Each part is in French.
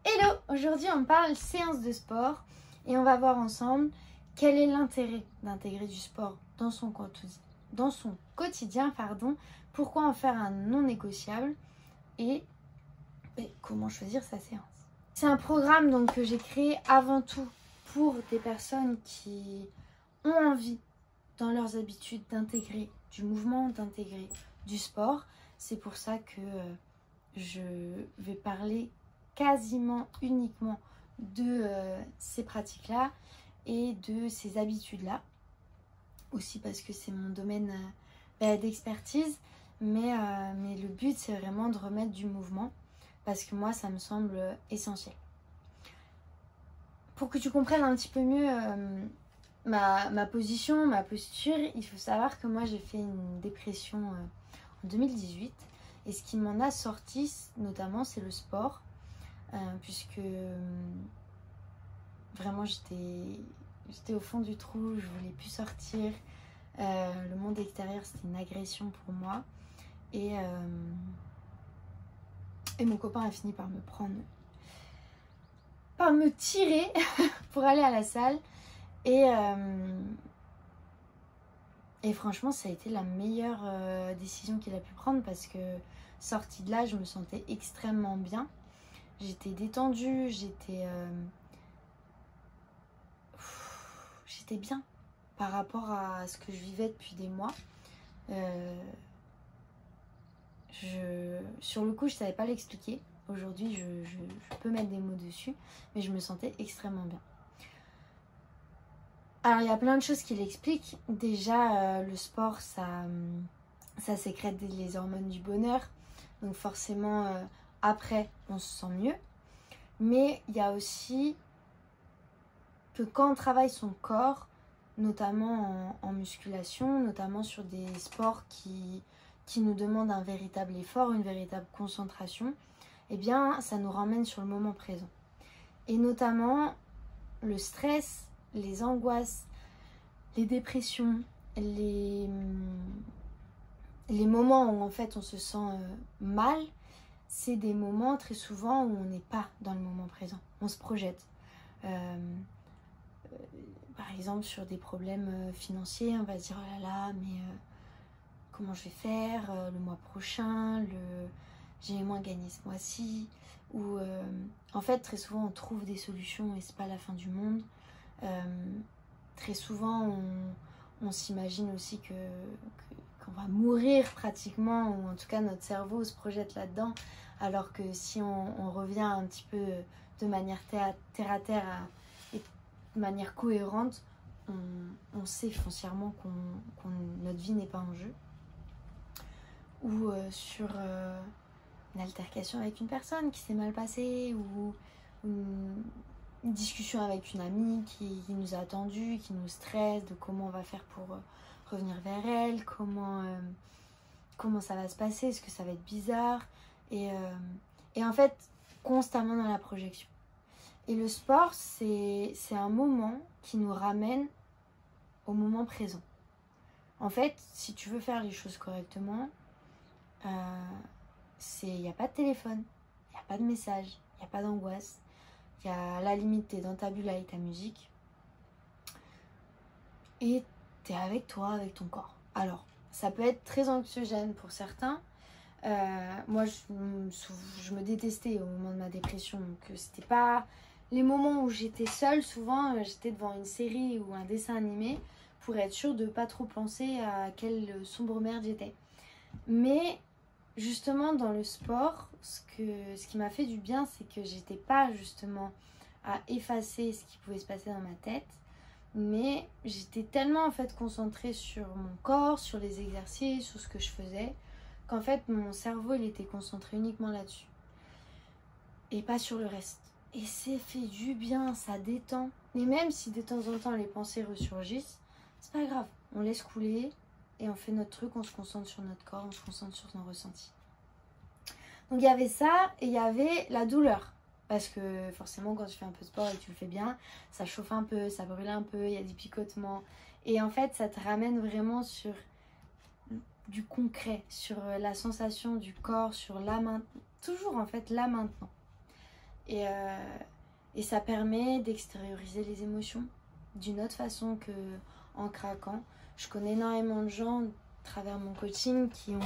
Hello! Aujourd'hui on parle séance de sport et on va voir ensemble quel est l'intérêt d'intégrer du sport dans son quotidien, pourquoi en faire un non négociable et comment choisir sa séance. C'est un programme donc que j'ai créé avant tout pour des personnes qui ont envie dans leurs habitudes d'intégrer du mouvement, d'intégrer du sport. C'est pour ça que je vais parler quasiment uniquement de ces pratiques-là et de ces habitudes-là. Aussi parce que c'est mon domaine d'expertise, mais le but c'est vraiment de remettre du mouvement parce que moi ça me semble essentiel. Pour que tu comprennes un petit peu mieux ma position, ma posture, il faut savoir que moi j'ai fait une dépression en 2018 et ce qui m'en a sorti notamment c'est le sport. Puisque vraiment j'étais au fond du trou, je voulais plus sortir, le monde extérieur c'était une agression pour moi et mon copain a fini par me tirer pour aller à la salle et franchement ça a été la meilleure décision qu'il a pu prendre parce que sortie de là je me sentais extrêmement bien. J'étais détendue, j'étais bien par rapport à ce que je vivais depuis des mois. Sur le coup, je ne savais pas l'expliquer. Aujourd'hui, je peux mettre des mots dessus, mais je me sentais extrêmement bien. Alors, il y a plein de choses qui l'expliquent. Déjà, le sport, ça sécrète les hormones du bonheur. Donc forcément... après, on se sent mieux. Mais il y a aussi que quand on travaille son corps, notamment en musculation, notamment sur des sports qui nous demandent un véritable effort, une véritable concentration, eh bien, ça nous ramène sur le moment présent. Et notamment, le stress, les angoisses, les dépressions, les moments où en fait on se sent mal, c'est des moments très souvent où on n'est pas dans le moment présent, on se projette. Par exemple sur des problèmes financiers, on va se dire oh là là, mais comment je vais faire le mois prochain, j'ai moins gagné ce mois-ci. Ou en fait très souvent on trouve des solutions et c'est pas la fin du monde. Très souvent on s'imagine aussi qu'on va mourir pratiquement, ou en tout cas notre cerveau se projette là-dedans. Alors que si on revient un petit peu de manière terre à terre et de manière cohérente, on sait foncièrement que notre vie n'est pas en jeu. Ou sur une altercation avec une personne qui s'est mal passée, ou une discussion avec une amie qui nous a attendu, qui nous stresse, de comment on va faire pour revenir vers elle, comment ça va se passer, est-ce que ça va être bizarre. Et en fait, constamment dans la projection. Et le sport, c'est un moment qui nous ramène au moment présent. En fait, si tu veux faire les choses correctement, il n'y a pas de téléphone, il n'y a pas de message, il n'y a pas d'angoisse. Il y a la limite, t'es dans ta bulle avec ta musique. Et t'es avec toi, avec ton corps. Alors, ça peut être très anxiogène pour certains. Moi je me détestais au moment de ma dépression, donc c'était pas les moments où j'étais seule. Souvent j'étais devant une série ou un dessin animé pour être sûre de pas trop penser à quelle sombre merde j'étais. Mais justement dans le sport, ce qui m'a fait du bien, c'est que j'étais pas justement à effacer ce qui pouvait se passer dans ma tête, mais j'étais tellement en fait concentrée sur mon corps, sur les exercices, sur ce que je faisais, qu'en fait mon cerveau il était concentré uniquement là-dessus et pas sur le reste. Et c'est fait du bien, ça détend. Et même si de temps en temps les pensées ressurgissent, c'est pas grave, on laisse couler et on fait notre truc, on se concentre sur notre corps, on se concentre sur nos ressentis. Donc il y avait ça et il y avait la douleur. Parce que forcément quand tu fais un peu de sport et que tu le fais bien, ça chauffe un peu, ça brûle un peu, il y a des picotements. Et en fait ça te ramène vraiment sur du concret, sur la sensation du corps, sur la main, toujours en fait là maintenant. Et ça permet d'extérioriser les émotions d'une autre façon qu'en craquant. Je connais énormément de gens à travers mon coaching qui ont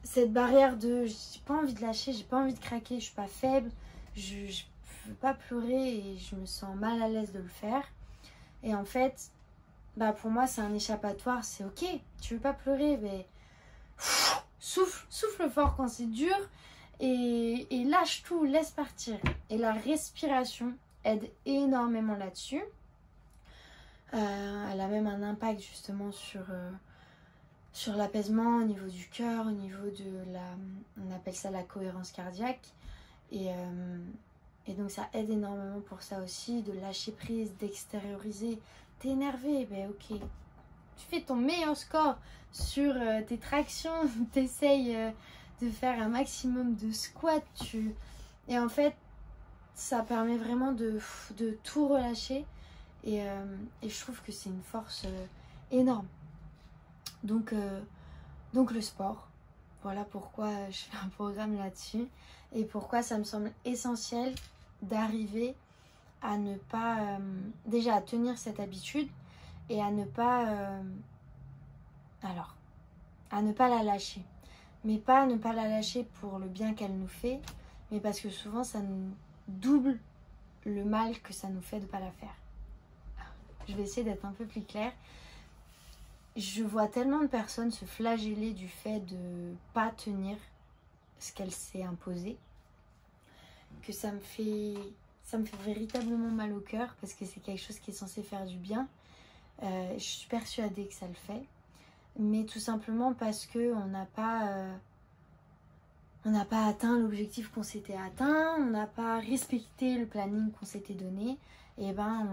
cette barrière de j'ai pas envie de lâcher, j'ai pas envie de craquer, je suis pas faible, je veux pas pleurer et je me sens mal à l'aise de le faire. Et en fait, bah pour moi c'est un échappatoire, c'est ok, tu veux pas pleurer, mais souffle fort quand c'est dur et lâche tout, laisse partir. Et la respiration aide énormément là-dessus. Elle a même un impact justement sur l'apaisement au niveau du cœur, au niveau de on appelle ça la cohérence cardiaque. Et donc ça aide énormément pour ça aussi, de lâcher prise, d'extérioriser. T'es énervé, ben ok. Tu fais ton meilleur score sur tes tractions, t'essayes de faire un maximum de squats. Et en fait, ça permet vraiment de tout relâcher. Et je trouve que c'est une force énorme. Donc le sport, voilà pourquoi je fais un programme là-dessus et pourquoi ça me semble essentiel d'arriver à ne pas, déjà à tenir cette habitude et à ne pas, à ne pas la lâcher. Mais pas ne pas la lâcher pour le bien qu'elle nous fait, mais parce que souvent ça nous double le mal que ça nous fait de ne pas la faire. Je vais essayer d'être un peu plus claire. Je vois tellement de personnes se flageller du fait de ne pas tenir ce qu'elle s'est imposé que ça me fait véritablement mal au cœur parce que c'est quelque chose qui est censé faire du bien. Je suis persuadée que ça le fait. Mais tout simplement parce qu'on n'a pas atteint l'objectif qu'on s'était atteint, on n'a pas respecté le planning qu'on s'était donné, et ben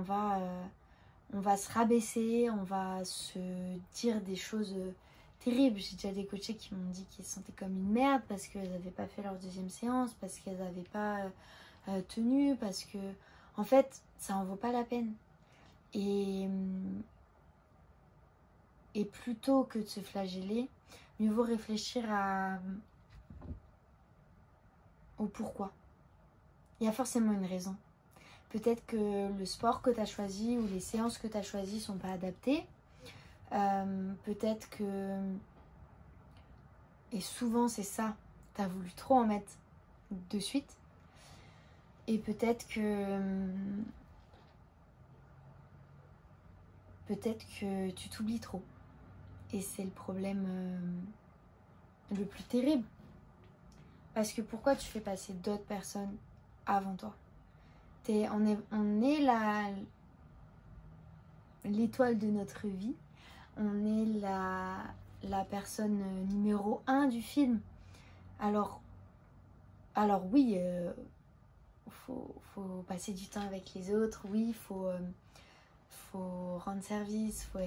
on va se rabaisser, on va se dire des choses terribles. J'ai déjà des coachés qui m'ont dit qu'ils se sentaient comme une merde parce qu'elles n'avaient pas fait leur deuxième séance, parce qu'elles n'avaient pas tenu, parce que en fait ça en vaut pas la peine. Et plutôt que de se flageller, mieux vaut réfléchir au pourquoi. Il y a forcément une raison. Peut-être que le sport que tu as choisi ou les séances que tu as choisies ne sont pas adaptées. Peut-être que... Et souvent c'est ça, tu as voulu trop en mettre de suite. Et peut-être que tu t'oublies trop. Et c'est le problème le plus terrible. Parce que pourquoi tu fais passer d'autres personnes avant toi? On est l'étoile de notre vie. On est la personne numéro 1 du film. Alors oui, faut passer du temps avec les autres. Oui, faut rendre service, faut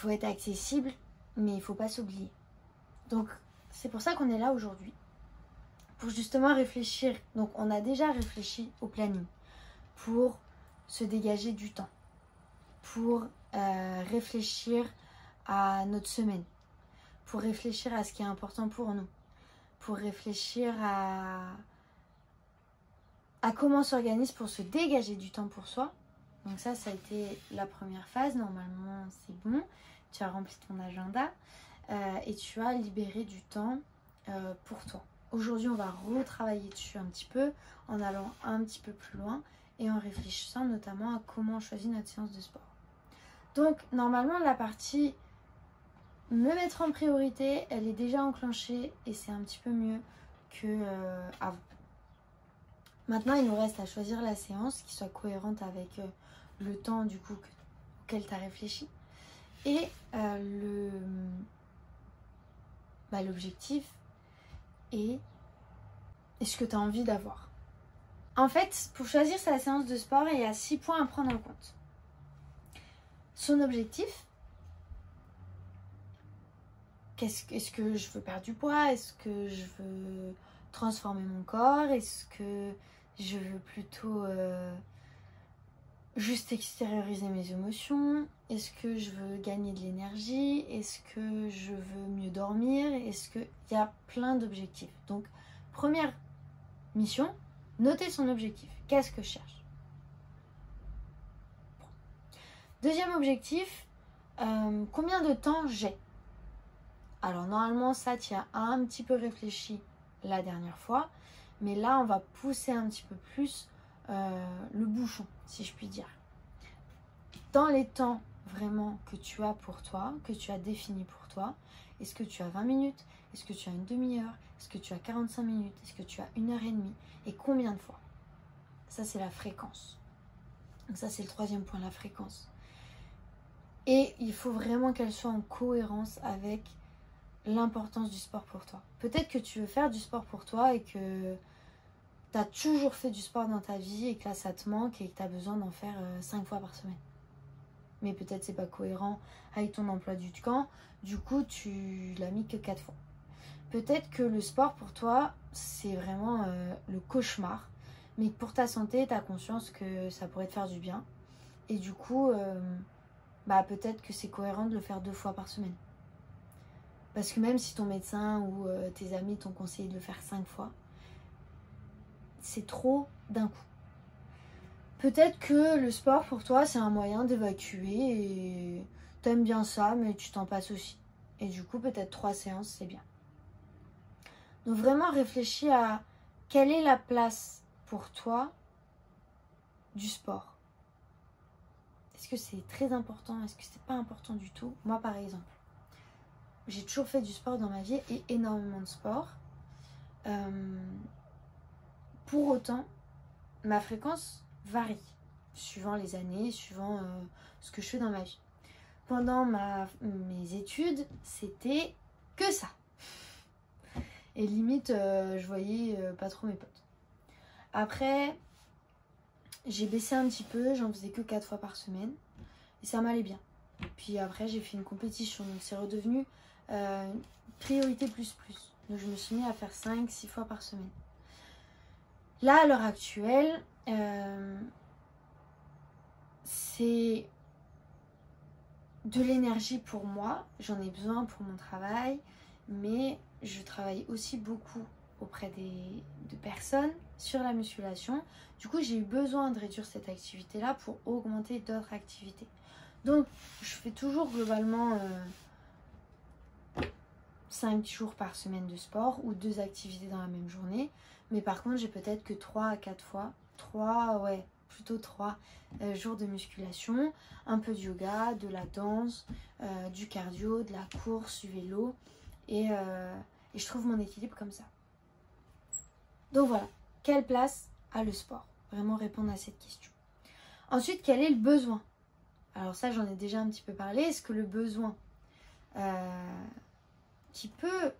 être accessible, mais il faut pas s'oublier. Donc c'est pour ça qu'on est là aujourd'hui, pour justement réfléchir. Donc on a déjà réfléchi au planning, pour se dégager du temps, pour réfléchir à notre semaine, pour réfléchir à ce qui est important pour nous, pour réfléchir à comment on s'organise pour se dégager du temps pour soi. Donc ça a été la première phase. Normalement c'est bon, tu as rempli ton agenda et tu as libéré du temps pour toi. Aujourd'hui on va retravailler dessus un petit peu en allant un petit peu plus loin et en réfléchissant notamment à comment on choisit notre séance de sport. Donc normalement la partie me mettre en priorité, elle est déjà enclenchée et c'est un petit peu mieux qu'avant. Maintenant, il nous reste à choisir la séance qui soit cohérente avec le temps du coup auquel tu as réfléchi et l'objectif et ce que tu as envie d'avoir. En fait, pour choisir sa séance de sport, il y a 6 points à prendre en compte. Son objectif. Est-ce que je veux perdre du poids? Est-ce que je veux transformer mon corps? Est-ce que je veux plutôt juste extérioriser mes émotions? Est-ce que je veux gagner de l'énergie? Est-ce que je veux mieux dormir? Il y a plein d'objectifs. Donc première mission, noter son objectif. Qu'est-ce que je cherche? Deuxième objectif, combien de temps j'ai? Alors normalement ça tu as un petit peu réfléchi la dernière fois, mais là on va pousser un petit peu plus le bouchon, si je puis dire. Dans les temps vraiment que tu as pour toi, que tu as défini pour toi, est-ce que tu as 20 minutes? Est-ce que tu as une demi-heure? Est-ce que tu as 45 minutes? Est-ce que tu as 1h30? Et combien de fois? Ça c'est la fréquence. Donc ça c'est le troisième point, la fréquence. Et il faut vraiment qu'elle soit en cohérence avec l'importance du sport pour toi. Peut-être que tu veux faire du sport pour toi et que tu as toujours fait du sport dans ta vie et que là ça te manque et que tu as besoin d'en faire 5 fois par semaine. Mais peut-être c'est pas cohérent avec ton emploi du temps, du coup tu l'as mis que 4 fois. Peut-être que le sport pour toi c'est vraiment le cauchemar, mais pour ta santé tu as conscience que ça pourrait te faire du bien et du coup peut-être que c'est cohérent de le faire 2 fois par semaine. Parce que même si ton médecin ou tes amis t'ont conseillé de le faire 5 fois, c'est trop d'un coup. Peut-être que le sport pour toi c'est un moyen d'évacuer et t'aimes bien ça mais tu t'en passes aussi. Et du coup peut-être 3 séances c'est bien. Donc vraiment réfléchis à quelle est la place pour toi du sport. Est-ce que c'est très important? Est-ce que c'est pas important du tout? Moi par exemple, j'ai toujours fait du sport dans ma vie et énormément de sport. Pour autant, ma fréquence varie suivant les années, suivant ce que je fais dans ma vie. Pendant mes études, c'était que ça. Et limite, je voyais pas trop mes potes. Après, j'ai baissé un petit peu, j'en faisais que 4 fois par semaine. Et ça m'allait bien. Puis après, j'ai fait une compétition, donc c'est redevenu priorité plus. Donc je me suis mis à faire 5-6 fois par semaine. Là, à l'heure actuelle, c'est de l'énergie pour moi. J'en ai besoin pour mon travail, mais je travaille aussi beaucoup auprès de personnes sur la musculation. Du coup, j'ai eu besoin de réduire cette activité-là pour augmenter d'autres activités. Donc, je fais toujours globalement 5 jours par semaine de sport ou 2 activités dans la même journée. Mais par contre, j'ai peut-être que 3 à 4 fois, 3 jours de musculation, un peu de yoga, de la danse, du cardio, de la course, du vélo. Et je trouve mon équilibre comme ça. Donc voilà, quelle place a le sport? Vraiment répondre à cette question. Ensuite, quel est le besoin? Alors ça, j'en ai déjà un petit peu parlé. Est-ce que le besoin qui peut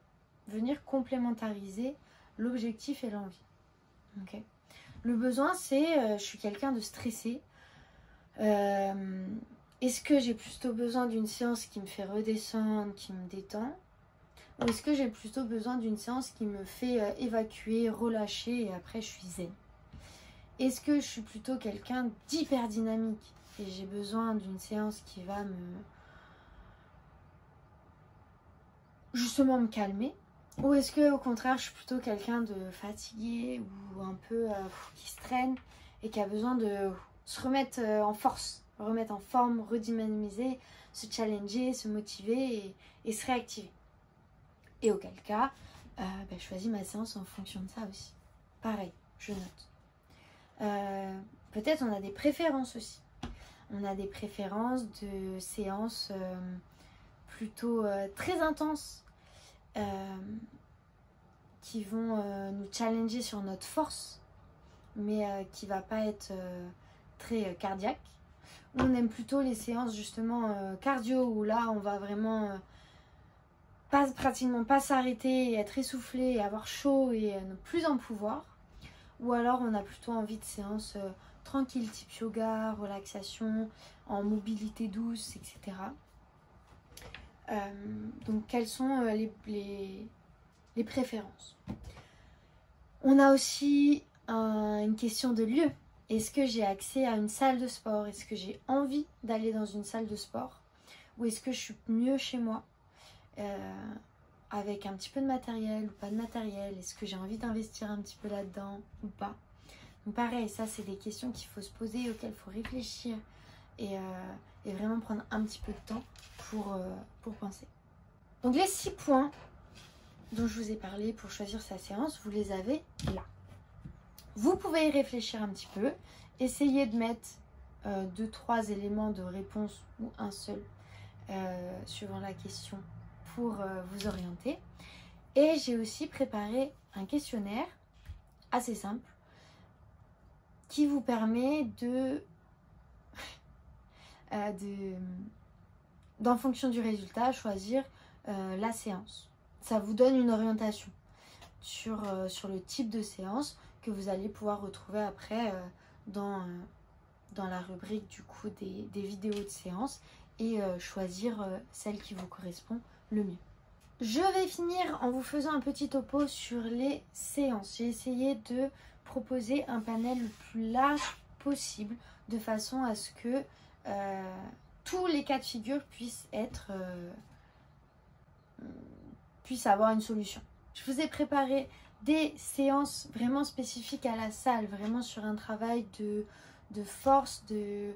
venir complémentariser l'objectif et l'envie? Okay. Le besoin, c'est je suis quelqu'un de stressé. Est-ce que j'ai plutôt besoin d'une séance qui me fait redescendre, qui me détend? Ou est-ce que j'ai plutôt besoin d'une séance qui me fait évacuer, relâcher et après je suis zen? Est-ce que je suis plutôt quelqu'un d'hyper dynamique et j'ai besoin d'une séance qui va justement me calmer? Ou est-ce que au contraire je suis plutôt quelqu'un de fatigué ou un peu qui se traîne et qui a besoin de se remettre en force, remettre en forme, redynamiser, se challenger, se motiver et se réactiver? Et auquel cas, je choisis ma séance en fonction de ça aussi. Pareil, je note. Peut-être on a des préférences aussi. On a des préférences de séances plutôt très intenses qui vont nous challenger sur notre force, mais qui ne va pas être très cardiaque. On aime plutôt les séances justement cardio où là on va vraiment pratiquement pas s'arrêter et être essoufflé et avoir chaud et ne plus en pouvoir. Ou alors on a plutôt envie de séances tranquilles type yoga, relaxation, en mobilité douce, etc. Donc quelles sont les préférences? On a aussi une question de lieu. Est-ce que j'ai accès à une salle de sport? Est-ce que j'ai envie d'aller dans une salle de sport? Ou est-ce que je suis mieux chez moi avec un petit peu de matériel ou pas de matériel? Est-ce que j'ai envie d'investir un petit peu là-dedans ou pas? Donc pareil, ça c'est des questions qu'il faut se poser, auxquelles il faut réfléchir et vraiment prendre un petit peu de temps pour penser. Donc les 6 points dont je vous ai parlé pour choisir sa séance, vous les avez là. Vous pouvez y réfléchir un petit peu, essayer de mettre 2-3 éléments de réponse ou un seul suivant la question pour vous orienter. Et j'ai aussi préparé un questionnaire assez simple qui vous permet d'en fonction du résultat, choisir la séance. Ça vous donne une orientation sur le type de séance que vous allez pouvoir retrouver après dans la rubrique du coup des vidéos de séance et choisir celle qui vous correspond le mieux. Je vais finir en vous faisant un petit topo sur les séances. J'ai essayé de proposer un panel le plus large possible de façon à ce que tous les cas de figure puissent avoir une solution. Je vous ai préparé des séances vraiment spécifiques à la salle, vraiment sur un travail de force, de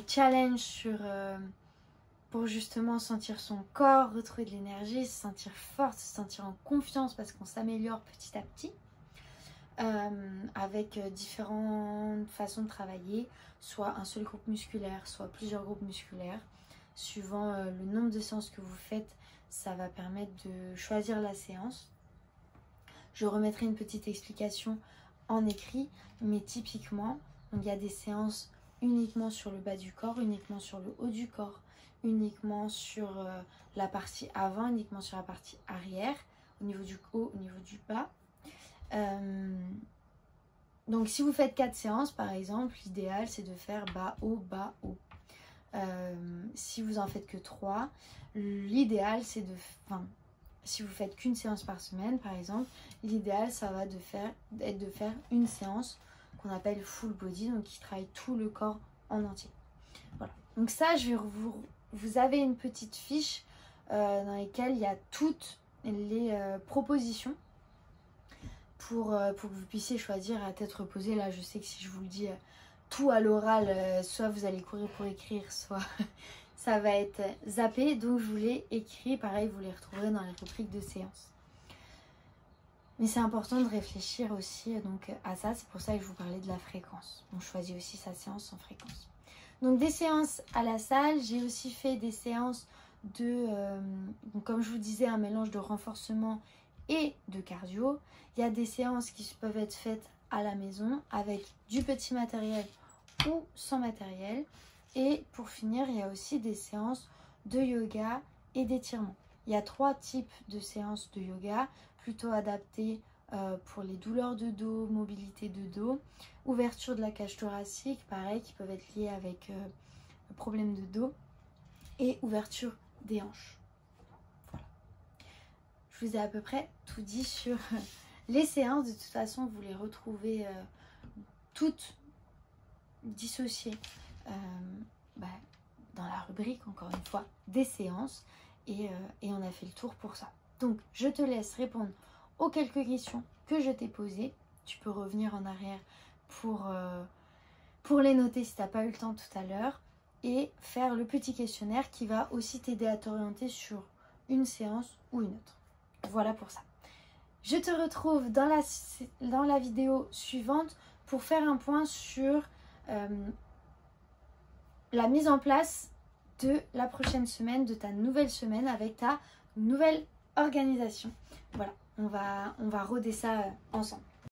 challenge pour justement sentir son corps, retrouver de l'énergie, se sentir forte, se sentir en confiance parce qu'on s'améliore petit à petit avec différentes façons de travailler, soit un seul groupe musculaire, soit plusieurs groupes musculaires. Suivant le nombre de séances que vous faites, ça va permettre de choisir la séance. Je remettrai une petite explication en écrit, mais typiquement, il y a des séances uniquement sur le bas du corps, uniquement sur le haut du corps, uniquement sur la partie avant, uniquement sur la partie arrière, au niveau du haut, au niveau du bas. Donc si vous faites 4 séances par exemple, l'idéal c'est de faire bas, haut, bas, haut. Si vous en faites que 3, l'idéal c'est si vous faites qu'une séance par semaine par exemple, l'idéal ça va être de faire une séance qu'on appelle full body, donc qui travaille tout le corps en entier. Voilà. Donc ça, vous avez une petite fiche dans laquelle il y a toutes les propositions pour que vous puissiez choisir à tête reposée. Là, je sais que si je vous le dis tout à l'oral, soit vous allez courir pour écrire, soit ça va être zappé. Donc je vous l'ai écrit, pareil, vous les retrouverez dans les rubriques de séance. Mais c'est important de réfléchir aussi donc, à ça, c'est pour ça que je vous parlais de la fréquence. On choisit aussi sa séance en fréquence. Donc des séances à la salle, j'ai aussi fait des séances donc, comme je vous disais, un mélange de renforcement et de cardio. Il y a des séances qui peuvent être faites à la maison avec du petit matériel ou sans matériel. Et pour finir, il y a aussi des séances de yoga et d'étirement. Il y a 3 types de séances de yoga, plutôt adaptées pour les douleurs de dos, mobilité de dos, ouverture de la cage thoracique, pareil, qui peuvent être liées avec le problème de dos, et ouverture des hanches. Voilà. Je vous ai à peu près tout dit sur les séances. De toute façon, vous les retrouvez toutes dissociées dans la rubrique, encore une fois, des séances. Et on a fait le tour pour ça. Donc, je te laisse répondre aux quelques questions que je t'ai posées. Tu peux revenir en arrière pour les noter si tu n'as pas eu le temps tout à l'heure. Et faire le petit questionnaire qui va aussi t'aider à t'orienter sur une séance ou une autre. Voilà pour ça. Je te retrouve dans la vidéo suivante pour faire un point sur la mise en place de la prochaine semaine, de ta nouvelle semaine avec ta nouvelle organisation. Voilà, on va roder ça ensemble.